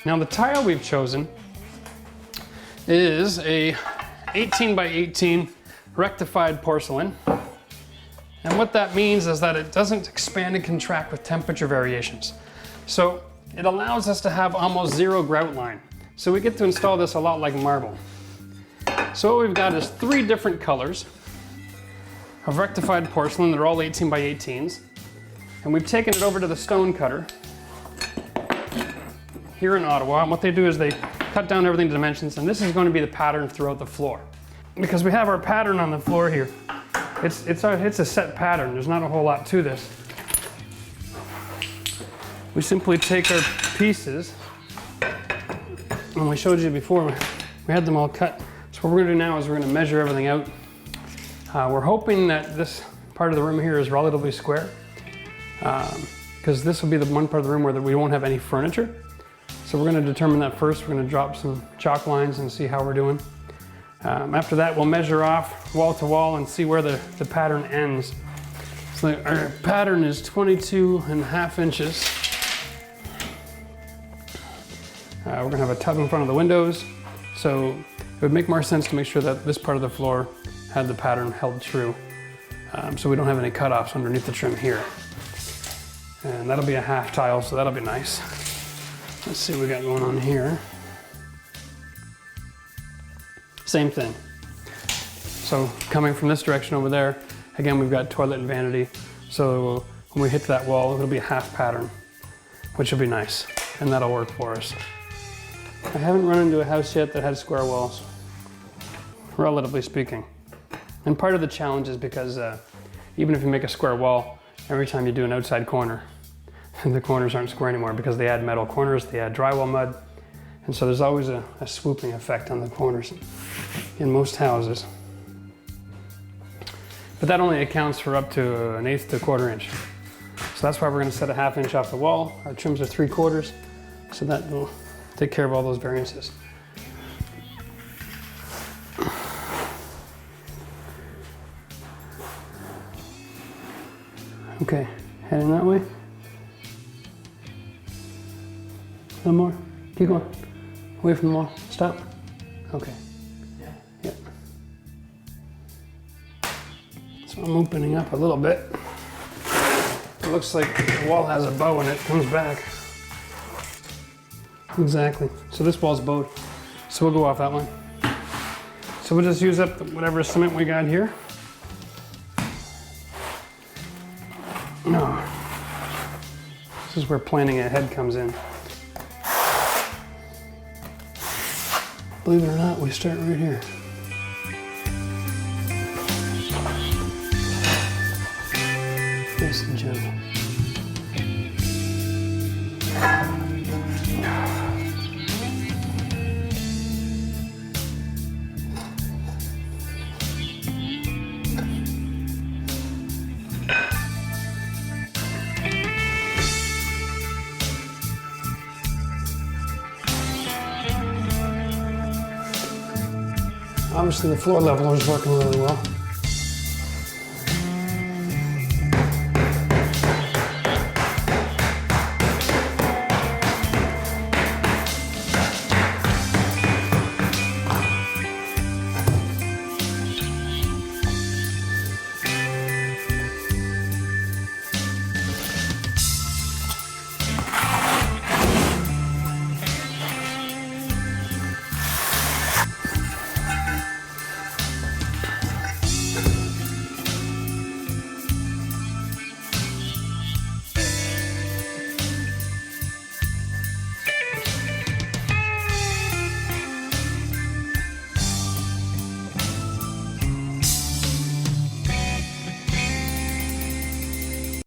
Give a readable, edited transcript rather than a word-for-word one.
Now the tile we've chosen is a 18 by 18 rectified porcelain. And what that means is that it doesn't expand and contract with temperature variations. So it allows us to have almost zero grout line. So we get to install this a lot like marble. So what we've got is 3 different colors of rectified porcelain. They're all 18 by 18s. And we've taken it over to the stone cutter here in Ottawa. And what they do is they cut down everything to dimensions, and this is going to be the pattern throughout the floor. Because we have our pattern on the floor here. It's a set pattern. There's not a whole lot to this. We simply take our pieces, and we showed you before, we had them all cut. So what we're gonna do now is we're gonna measure everything out. We're hoping that this part of the room here is relatively square, because this will be the one part of the room where we won't have any furniture. So we're gonna determine that first. We're gonna drop some chalk lines and see how we're doing. After that, we'll measure off wall to wall and see where the pattern ends. So our pattern is 22.5 inches. We're gonna have a tub in front of the windows. So it would make more sense to make sure that this part of the floor had the pattern held true. So we don't have any cutoffs underneath the trim here. And that'll be a half tile, so that'll be nice. Let's see what we got going on here. Same thing. So coming from this direction over there, again, we've got toilet and vanity. So when we hit that wall, it'll be a half pattern, which will be nice. And that'll work for us. I haven't run into a house yet that had square walls, relatively speaking. And part of the challenge is because even if you make a square wall, every time you do an outside corner, the corners aren't square anymore because they add metal corners, they add drywall mud. And so there's always a swooping effect on the corners in most houses. But that only accounts for up to 1/8 to 1/4 inch. So that's why we're gonna set a 1/2 inch off the wall. Our trims are 3/4, so that will take care of all those variances. Okay, heading that way. A little more, keep going. Away from the wall, stop. Okay. Yeah. So I'm opening up a little bit. It looks like the wall has a bow and it comes back. Exactly. So this wall's bowed. So we'll go off that one. So we'll just use up whatever cement we got here. No. This is where planning ahead comes in. Believe it or not, we start right here. Nice and gentle. Obviously the floor leveler is working really well.